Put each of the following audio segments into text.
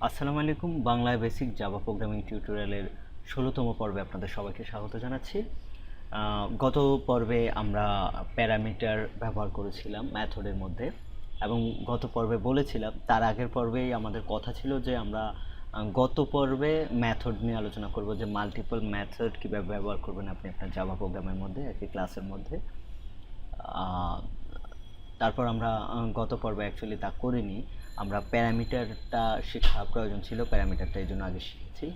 আসসালামু আলাইকুম। বাংলায় বেসিক জাভা প্রোগ্রামিং টিউটোরিয়ালের ১৬তম পর্বে আপনাদের সবাইকে স্বাগত জানাচ্ছি। গত পর্বে আমরা প্যারামিটার ব্যবহার করেছিলাম মেথডের মধ্যে, এবং গত পর্বে বলেছিলাম, তার আগের পর্বেই আমাদের কথা ছিল যে আমরা গত পর্বে মেথড নিয়ে আলোচনা করব, যে মাল্টিপল মেথড কীভাবে ব্যবহার করবেন আপনি আপনার জাভা প্রোগ্রামের মধ্যে, একই ক্লাসের মধ্যে। তারপর আমরা গত পর্বে অ্যাকচুয়ালি তা করিনি। আমরা প্যারামিটারটা শেখা প্রয়োজন ছিল, প্যারামিটারটা এই জন্য আগে শিখেছি।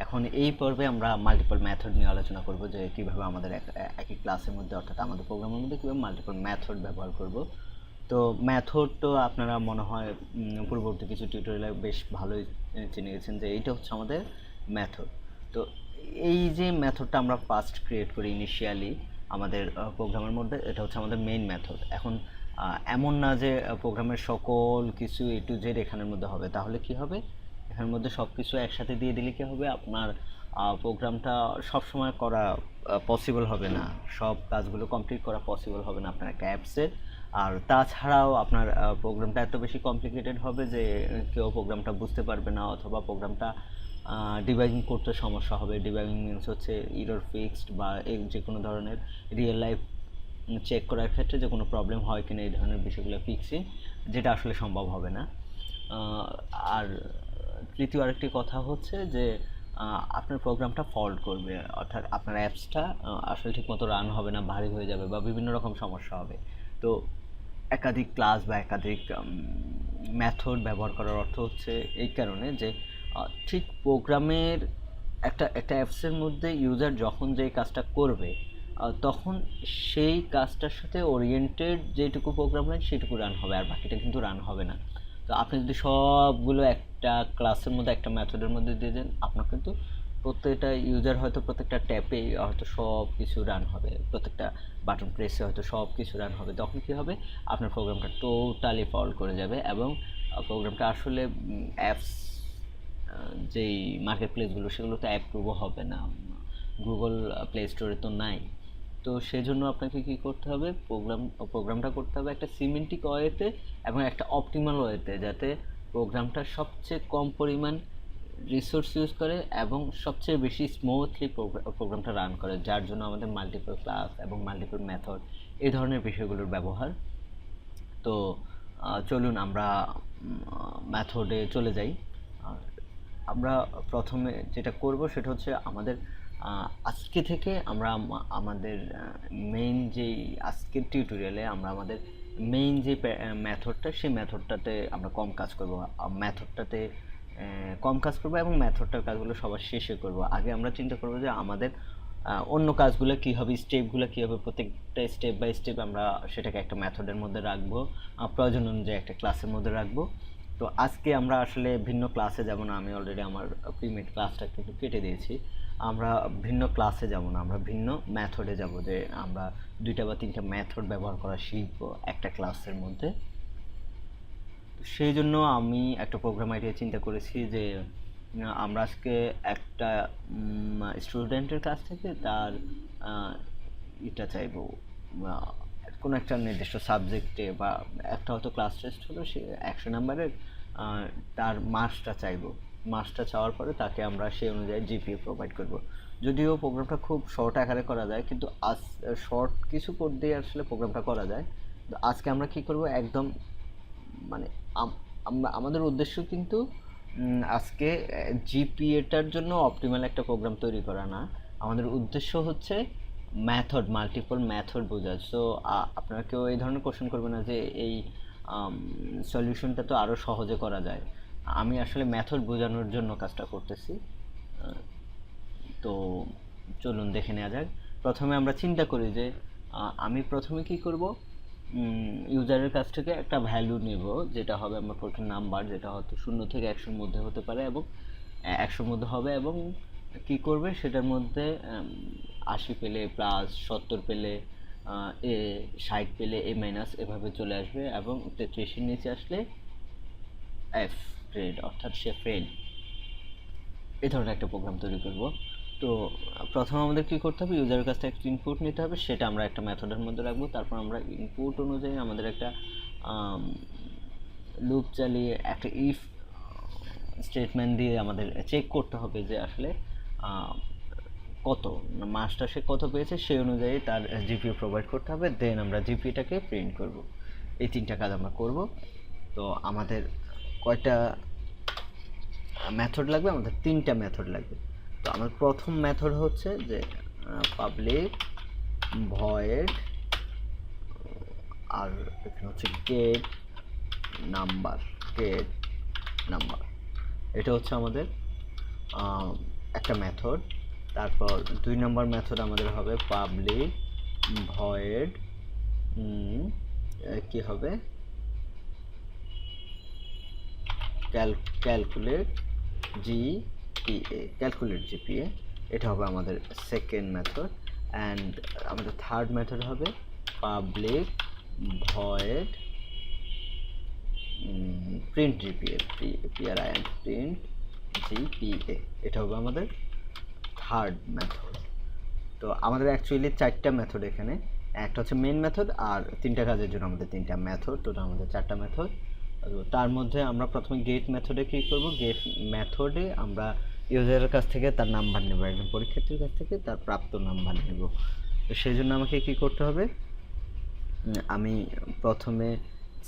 এখন এই পর্বে আমরা মাল্টিপল মেথড নিয়ে আলোচনা করব, যে কীভাবে আমাদের একই ক্লাসের মধ্যে, অর্থাৎ আমাদের প্রোগ্রামের মধ্যে কীভাবে মাল্টিপল মেথড ব্যবহার করব। তো মেথড তো আপনারা মনে হয় পূর্ববর্তী কিছু টিউটোরিয়ালে বেশ ভালোই চিনে গেছেন যে এইটা হচ্ছে আমাদের মেথড। তো এই যে মেথডটা আমরা ফার্স্ট ক্রিয়েট করি ইনিশিয়ালি আমাদের প্রোগ্রামের মধ্যে, এটা হচ্ছে আমাদের মেইন মেথড। এখন এমন না যে প্রোগ্রামের সকল কিছু এ টু জেড এখানের মধ্যে হবে, তাহলে কি হবে, এখানের মধ্যে সব কিছু একসাথে দিয়ে দিলে কি হবে, আপনার প্রোগ্রামটা সবসময় করা পসিবল হবে না, সব কাজগুলো কমপ্লিট করা পসিবল হবে না আপনার একটা অ্যাপসে। আর তাছাড়াও আপনার প্রোগ্রামটা এত বেশি কমপ্লিকেটেড হবে যে কেউ প্রোগ্রামটা বুঝতে পারবে না, অথবা প্রোগ্রামটা ডিবাগিং করতে সমস্যা হবে। ডিবাগিং মিনস হচ্ছে ইরর ফিক্সড, বা এই যে কোনো ধরনের রিয়েল লাইফ চেক করার ক্ষেত্রে যে কোনো প্রবলেম হয় কিনা, এই ধরনের বিষয়গুলো ফিক্সিং, যেটা আসলে সম্ভব হবে না। আর তৃতীয় আরেকটি কথা হচ্ছে যে আপনার প্রোগ্রামটা ফল্ট করবে, অর্থাৎ আপনার অ্যাপসটা আসলে ঠিকমতো রান হবে না, ভারী হয়ে যাবে, বা বিভিন্ন রকম সমস্যা হবে। তো একাধিক ক্লাস বা একাধিক মেথড ব্যবহার করার অর্থ হচ্ছে এই কারণে যে ঠিক প্রোগ্রামের একটা অ্যাপসের মধ্যে ইউজার যখন যেই কাজটা করবে, তখন সেই কাজটার সাথে ওরিয়েন্টেড যেটুকু প্রোগ্রাম হয় সেটুকু রান হবে, আর বাকিটা কিন্তু রান হবে না। তো আপনি যদি সবগুলো একটা ক্লাসের মধ্যে, একটা মেথডের মধ্যে দিয়ে দেন, আপনার কিন্তু প্রত্যেকটা ইউজার হয়তো প্রত্যেকটা ট্যাপে হয়তো সব কিছু রান হবে, প্রত্যেকটা বাটন প্রেসে হয়তো সব কিছু রান হবে। তখন কী হবে, আপনার প্রোগ্রামটা টোটালি ফল্ট করে যাবে, এবং প্রোগ্রামটা আসলে অ্যাপস যেই মার্কেট প্লেসগুলো, সেগুলো তো অ্যাপ্রুভও হবে না, গুগল প্লে স্টোরে তো নাই। তো সেজন্য আপনাকে কি করতে হবে, প্রোগ্রামটা করতে হবে একটা সিমেন্টিক ওয়েতে এবং একটা অপটিমাল ওয়েতে, যাতে প্রোগ্রামটা সবচেয়ে কম পরিমাণ রিসোর্স ইউজ করে এবং সবচেয়ে বেশি স্মুথলি প্রোগ্রামটা রান করে, যার জন্য আমাদের মাল্টিপল ক্লাস এবং মাল্টিপল মেথড এই ধরনের বিষয়গুলোর ব্যবহার। তো চলুন আমরা মেথডে চলে যাই। আমরা প্রথমে যেটা করব সেটা হচ্ছে আমাদের আজকে থেকে আমরা আমাদের মেইন যেই আজকের টিউটোরিয়ালে আমরা আমাদের মেইন যে মেথডটা, সেই মেথডটাতে আমরা কম কাজ করব, মেথডটাতে কম কাজ করব, এবং মেথডটার কাজগুলো সবার শেষে করব। আগে আমরা চিন্তা করব যে আমাদের অন্য কাজগুলো কী হবে, স্টেপগুলো কী হবে, প্রত্যেকটা স্টেপ বাই স্টেপ আমরা সেটাকে একটা মেথডের মধ্যে রাখবো, প্রয়োজন অনুযায়ী একটা ক্লাসের মধ্যে রাখবো। তো আজকে আমরা আসলে ভিন্ন ক্লাসে যাব না, আমি অলরেডি আমার প্রিমেড ক্লাসটা কিন্তু কেটে দিয়েছি। আমরা ভিন্ন ক্লাসে যাব না, আমরা ভিন্ন মেথডে যাব, যে আমরা 2টা বা 3টা মেথড ব্যবহার করা শিখব একটা ক্লাসের মধ্যে। সেই জন্য আমি একটা প্রোগ্রাম আইডিয়া চিন্তা করেছি যে আমরা আজকে একটা স্টুডেন্টের কাছ থেকে তার এটা চাইবো, কোনো একটা নির্দিষ্ট সাবজেক্টে, বা একটা হয়তো ক্লাস টেস্ট হলো, সে 100 নাম্বারের, তার মার্কসটা চাইবো। মার্কসটা চাওয়ার পরে তাকে আমরা সেই অনুযায়ী জিপিএ প্রোভাইড করব। যদিও প্রোগ্রামটা খুব শর্ট আকারে করা যায়, কিন্তু শর্ট কিছু কোড দিয়ে আসলে প্রোগ্রামটা করা যায়। তো আজকে আমরা কি করব, একদম মানে আমাদের উদ্দেশ্য কিন্তু আজকে জিপিএটার জন্য অপটিমাল একটা প্রোগ্রাম তৈরি করা না, আমাদের উদ্দেশ্য হচ্ছে মেথড, মাল্টিপল মেথড বোঝা। সো আপনারা কেউ এই ধরনের কোশ্চেন করবে না যে এই সলিউশনটা তো আরও সহজে করা যায়। আমি আসলে মেথড বোঝানোর জন্য কাজটা করতেছি। তো চলুন দেখে নেওয়া যাক। প্রথমে আমরা চিন্তা করি যে আমি প্রথমে কি করব, ইউজারের কাছ থেকে একটা ভ্যালু নেব, যেটা হবে আমার প্রথম নাম্বার, যেটা হয়তো 0 থেকে 100-র মধ্যে হতে পারে, এবং 100-র মধ্যে হবে, এবং কি করবে সেটার মধ্যে 80 পেলে প্লাস, 70 পেলে এ, 60 পেলে এ মাইনাস, এভাবে চলে আসবে, এবং 33-এর নিচে আসলে এফ গ্রেড, অর্থাৎ সে ফেল। এই ধরনের একটা প্রোগ্রাম তৈরি করব। তো প্রথমে আমাদের কি করতে হবে, ইউজারের কাছ থেকে একটা ইনপুট নিতে হবে, সেটা আমরা একটা মেথডের মধ্যে রাখবো। তারপর আমরা ইনপুট অনুযায়ী আমাদের একটা লুপ চালিয়ে একটা ইফ স্টেটমেন্ট দিয়ে আমাদের চেক করতে হবে যে আসলে কত মাসটা সে কত পেয়েছে, সেই অনুযায়ী তার জিপিএ প্রোভাইড করতে হবে, দেন আমরা জিপিএটাকে প্রিন্ট করব। এই 3টা কাজ আমরা করব। তো আমাদের কয়টা মেথড লাগবে? আমাদের 3টা মেথড লাগবে। তো আমার প্রথম মেথড হচ্ছে যে পাবলিক ভয়েড, আর এখানে হচ্ছে গেট নাম্বার, এটা হচ্ছে আমাদের একটা মেথড। তারপর 2 নম্বর মেথড আমাদের হবে পাবলিক ভয়েড কি হবে, ক্যালকুলেট জিপিএ, এটা হবে আমাদের সেকেন্ড মেথড। অ্যান্ড আমাদের থার্ড মেথড হবে public void print GPA, print GPA, এটা হবে আমাদের থার্ড মেথড। তো আমাদের অ্যাকচুয়ালি 4টা মেথড এখানে, একটা হচ্ছে মেইন মেথড, আর 3টা কাজের জন্য আমাদের 3টা মেথড, টোটাল আমাদের 4টা মেথড। তার মধ্যে আমরা প্রথমে গেট মেথডে কী করব? গেট মেথডে আমরা ইউজারের কাছ থেকে তার নাম্বার নেব, একজন পরীক্ষার্থীর কাছ থেকে তার প্রাপ্ত নাম্বার নেব। তো সেই জন্য আমাকে কী করতে হবে? আমি প্রথমে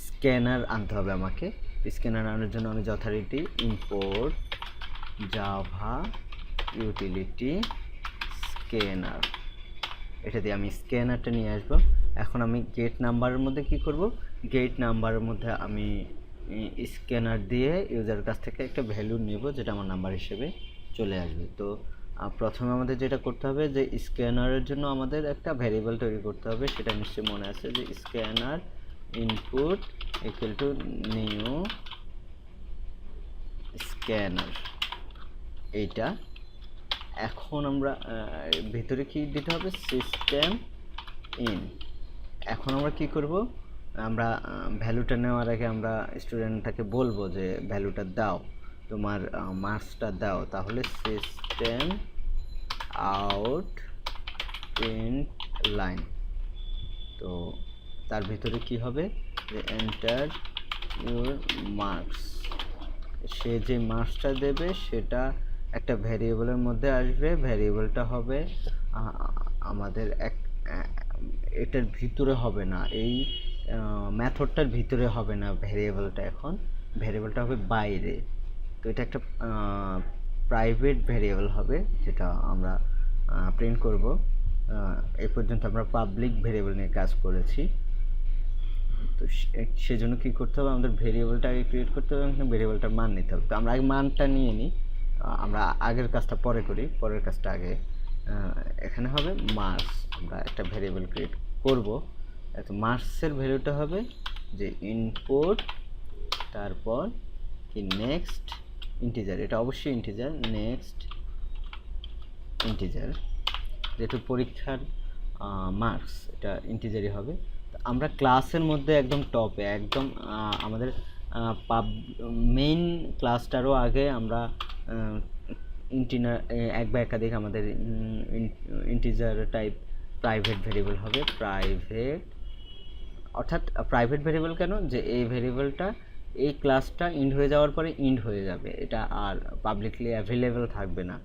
স্ক্যানার আনতে হবে। আমাকে স্ক্যানার আনার জন্য আমি যথারীতি ইম্পোর্ট জাভা ইউটিলিটি স্ক্যানার, এটা দিয়ে আমি স্ক্যানারটা নিয়ে আসব। এখন আমি গেট নাম্বারের মধ্যে কি করব? গেট নাম্বারের মধ্যে আমি স্ক্যানার দিয়ে ইউজারের কাছ থেকে একটা ভ্যালু নেব, যেটা আমার নাম্বার হিসেবে চলে আসবে। তো প্রথমে আমাদের যেটা করতে হবে, যে স্ক্যানারের জন্য আমাদের একটা ভ্যারিয়েবল তৈরি করতে হবে। সেটা নিশ্চয়ই মনে আছে যে scanner input equal to new scanner, এইটা। এখন আমরা ভিতরে কি দিতে হবে? System in. এখন আমরা কি করব? আমরা ভ্যালুটা নেওয়ার আগে আমরা স্টুডেন্টটাকে বলবো যে ভ্যালুটা দাও, তোমার মার্কসটা দাও। তাহলে সিস্টেম আউট প্রিন্ট লাইন, তো তার ভিতরে কি হবে? যে এন্টার ইউর মার্কস, সে যে মার্কসটা দেবে সেটা একটা ভ্যারিয়েবলের মধ্যে আসবে। ভ্যারিয়েবলটা হবে আমাদের এটার ভিতরে হবে না, এই মেথডটার ভিতরে হবে না ভ্যারিয়েবলটা। এখন ভ্যারিয়েবলটা হবে বাইরে। তো এটা একটা প্রাইভেট ভ্যারিয়েবল হবে, যেটা আমরা প্রিন্ট করব। এই পর্যন্ত আমরা পাবলিক ভ্যারিয়েবল নিয়ে কাজ করেছি। তো সেজন্য কী করতে হবে? আমাদের ভেরিয়েবলটা আগে ক্রিয়েট করতে হবে, এবং ভেরিয়েবলটার মান নিতে হবে। তো আমরা আগে মানটা নিয়ে নিই, আমরা আগের কাজটা পরে করি, পরের কাজটা আগে। এখানে হবে মার্কস, আমরা একটা ভেরিয়েবল ক্রিয়েট করব। তো মার্কসের ভ্যালুটা হবে যে ইনপুট, তারপর কি নেক্সট ইন্টিজার, এটা অবশ্যই ইন্টিজার, নেক্সট ইন্টিজার, যেহেতু পরীক্ষার মার্কস এটা ইন্টিজারই হবে। আমরা ক্লাসের মধ্যে একদম টপে, একদম আমাদের মেইন ক্লাসটারও আগে আমরা এক বা একাধিক আমাদের ইন্টিজার টাইপ প্রাইভেট ভেরিয়েবল হবে। প্রাইভেট, অর্থাৎ প্রাইভেট ভেরিয়েবল কেন? যে এই ভেরিয়েবলটা এই ক্লাসটা ইন্ড হয়ে যাওয়ার পরে ইন্ড হয়ে যাবে, এটা আর পাবলিকলি অ্যাভেলেবেল থাকবে না।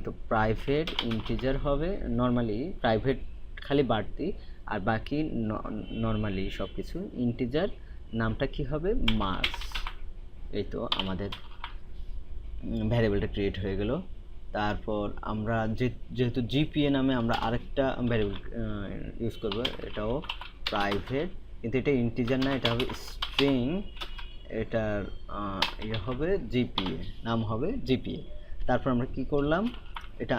তো প্রাইভেট ইন্টিজার হবে, নর্মালি প্রাইভেট খালি বাড়তি, আর বাকি নর্মালি সব কিছু ইন্টিজার। নামটা কি হবে? মার্কস। এই তো আমাদের ভ্যারিয়েবলটা ক্রিয়েট হয়ে গেল। তারপর আমরা যেহেতু জিপিএ নামে আমরা আরেকটা ভ্যারিয়েবল ইউজ করব, এটাও প্রাইভেট, কিন্তু এটা ইন্টিজার না, এটা হবে স্ট্রিং। এটার ইয়ে হবে জিপিএ, নাম হবে জিপিএ। তারপর আমরা কি করলাম? এটা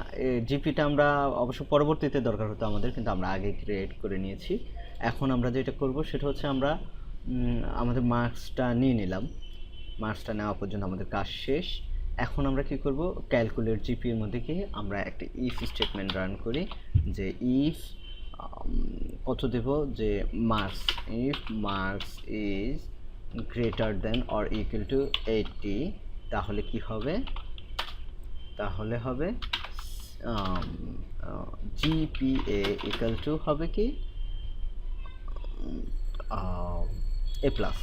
জিপিটা আমরা অবশ্য পরবর্তীতে দরকার হতো আমাদের, কিন্তু আমরা আগে ক্রিয়েট করে নিয়েছি। এখন আমরা যেটা করব সেটা হচ্ছে আমরা আমাদের মার্কসটা নিয়ে নিলাম। মার্কসটা নেওয়া পর্যন্ত আমাদের কাজ শেষ। এখন আমরা কি করব? ক্যালকুলেট জিপি এর মধ্যে গিয়ে আমরা একটা ইফ স্টেটমেন্ট রান করি, যে ইফ কত দেব? যে marks, if marks is greater than or equal to 80, তাহলে কি হবে? তাহলে হবে জিপিএ ইকুয়াল টু হবে কি এ প্লাস।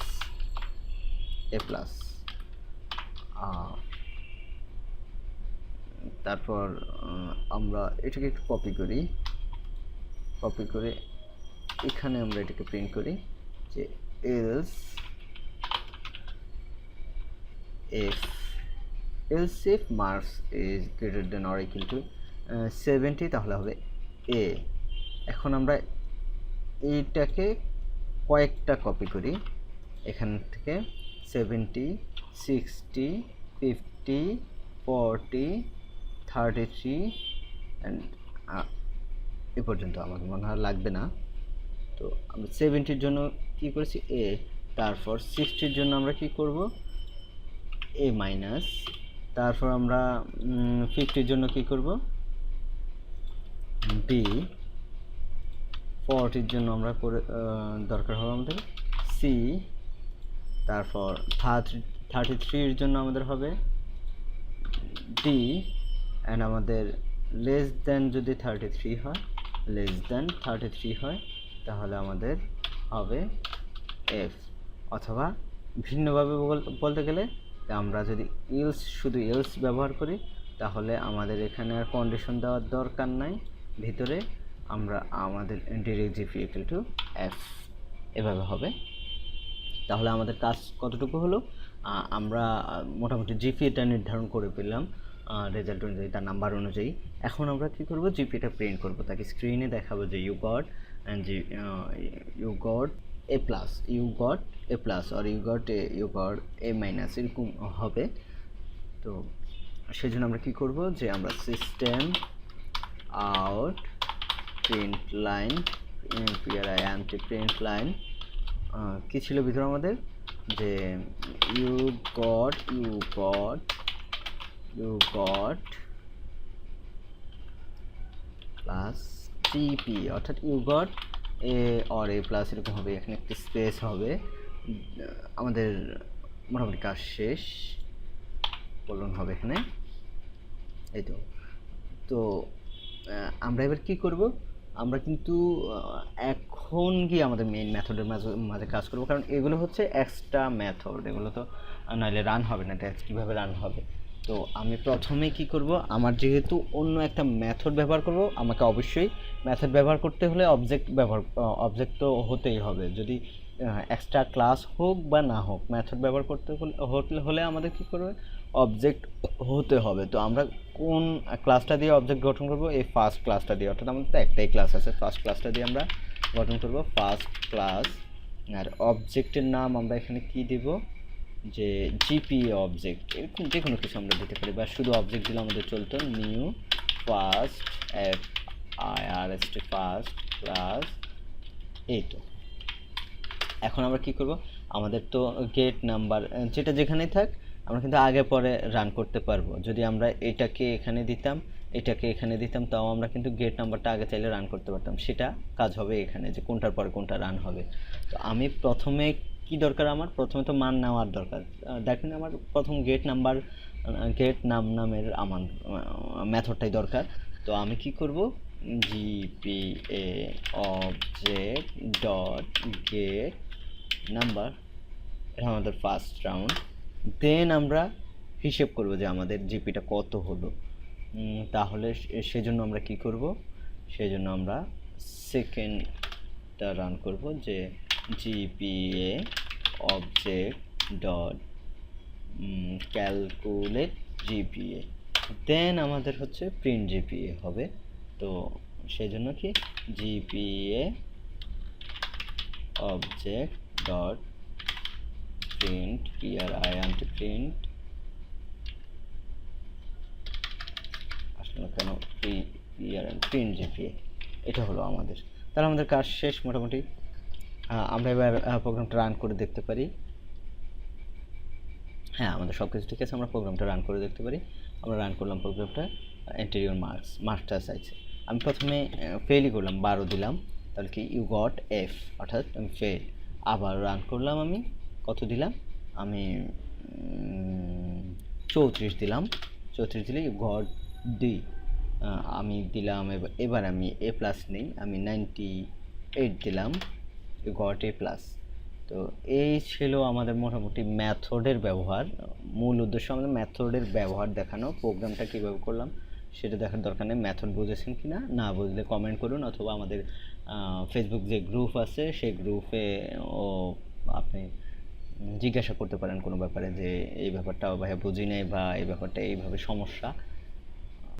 তারপর আমরা এটাকে একটু কপি করে এখানে আমরা এটাকে প্রিন্ট করি যে else if marks is greater than or equal to 70 তাহলে হবে a। এখন আমরা এইটাকে কয়েকটা কপি করি এখান থেকে 70 60 50 40 33 অ্যান্ড এ পর্যন্ত আমাকে মনে হয় লাগবে না। তো আমরা 70-র জন্য কি করেছি a, তারপর 60-র জন্য আমরা কি করব a মাইনাস, তারপর আমরা 50-র জন্য কি করব b, 40-র জন্য আমরা করে দরকার হবে আমাদের c, তারপর 33-র জন্য আমাদের হবে d, অ্যান্ড আমাদের লেস দেন যদি 33 হয় তাহলে আমাদের হবে f। অথবা ভিন্নভাবে বলতে গেলে আমরা যদি শুধু এলস ব্যবহার করি তাহলে আমাদের এখানে আর কন্ডিশন দেওয়ার দরকার নাই, ভিতরে আমরা আমাদের direct GP equal to f এভাবে হবে। তাহলে আমাদের কাজ কতটুকু হলো, আমরা মোটামুটি জিপিএটা নির্ধারণ করে পেলাম রেজাল্ট অনুযায়ী, তার নাম্বার অনুযায়ী। এখন আমরা কি করব, জিপিএটা প্রিন্ট করব, তাকে স্ক্রিনে দেখাবো যে you got A plus, you got A plus আর ইউ গট এ মাইনাস এরকম হবে। তো সেজন্য আমরা কি করব যে আমরা system out print line print line কি ছিল ভিতরে আমাদের, যে ইউ গট প্লাস টিপি, অর্থাৎ you got A or A plus এরকম হবে, এখানে একটি স্পেস হবে। আমাদের মোটামুটি কাজ শেষ, কোলন হবে এখানে, এই তো। তো আমরা এবার কি করব, আমরা কিন্তু এখন গিয়ে আমাদের মেইন মেথডের মাঝে কাজ করব, কারণ এগুলো হচ্ছে এক্সট্রা মেথড, এগুলো তো নাহলে রান হবে না, টেক্সট কীভাবে রান হবে। তো আমি প্রথমে কি করব, আমার যেহেতু অন্য একটা মেথড ব্যবহার করব, আমাকে অবশ্যই মেথড ব্যবহার করতে হলে অবজেক্ট তো হতেই হবে, যদি এক্সট্রা ক্লাস হোক বা না হোক, মেথড ব্যবহার করতে হলে আমাদের কি করবে, অবজেক্ট হতে হবে। তো আমরা কোন ক্লাসটা দিয়ে অবজেক্ট গঠন করব, এই ফার্স্ট ক্লাসটা দিয়ে, অর্থাৎ আমাদের তো একটাই ক্লাস আছে, ফার্স্ট ক্লাসটা দিয়ে আমরা গঠন করব ফার্স্ট ক্লাস। আর অবজেক্টের নাম আমরা এখানে কি দিব, যে জিপিএ অবজেক্ট, এরকম যে কোনো কিছু আমরা দিতে পারি, বা শুধু অবজেক্ট দিলে আমাদের চলতো, নিউ ফার্স্ট ফার্স্ট ক্লাস। এই তো এখন আমরা কি করব, আমাদের তো গেট নাম্বার যেটা যেখানেই থাক আমরা কিন্তু আগে পরে রান করতে পারবো। যদি আমরা এটাকে এখানে দিতাম তাও আমরা কিন্তু গেট নাম্বারটা আগে চাইলে রান করতে পারতাম, সেটা কাজ হবে এখানে, যে কোনটার পরে কোনটা রান হবে। তো আমি প্রথমে কি দরকার, আমার প্রথমে তো মান নেওয়ার দরকার। দেখেন আমার প্রথম গেট নামের আমার মেথডটাই দরকার। তো আমি কি করব, GPA object dot gate number, এটা আমাদের ফার্স্ট রাউন্ড। দেন আমরা হিসেব করব যে আমাদের জিপিটা কত হলো। তাহলে সেজন্য আমরা কি করব, সেজন্য আমরা সেকেন্ডটা রান করব, যে GPA object dot calculate GPA, then আমাদের হচ্ছে প্রিন্ট জিপিএ হবে। তো সেই জন্য কি GPA object dot print print আসলে কেন প্রিন্ট জিপিএ, এটা হলো আমাদের। তাহলে আমাদের কাজ শেষ মোটামুটি। আমরা এবার প্রোগ্রামটা রান করে দেখতে পারি। হ্যাঁ, আমাদের সব কিছু ঠিক আছে, আমরা প্রোগ্রামটা রান করে দেখতে পারি। আমরা রান করলাম প্রোগ্রামটা, ইন্টেরিয়র মার্কসটা চাইছে। আমি প্রথমে ফেলই করলাম, 12 দিলাম, তাহলে কি ইউ গট এফ, অর্থাৎ আমি ফেল। আবার রান করলাম, আমি কত দিলাম, আমি 34 দিলাম, 34 দিলে ইউ গট ডি, আমি দিলাম। এবার আমি এ প্লাস নেই, আমি 98 দিলাম, ইউ গট এ প্লাস। তো এই ছিল আমাদের মোটামুটি মেথডের ব্যবহার। মূল উদ্দেশ্য আমাদের মেথডের ব্যবহার দেখানো, প্রোগ্রামটা কীভাবে করলাম সেটা দেখার দরকার নেই, মেথড বুঝেছেন কি না, না বুঝলে কমেন্ট করুন, অথবা আমাদের ফেসবুক যে গ্রুপ আছে সেই গ্রুপে ও আপনি জিজ্ঞাসা করতে পারেন কোনো ব্যাপারে, যে এই ব্যাপারটা ভাইয়া বুঝি নাই বা এই ব্যাপারটা এইভাবে সমস্যা,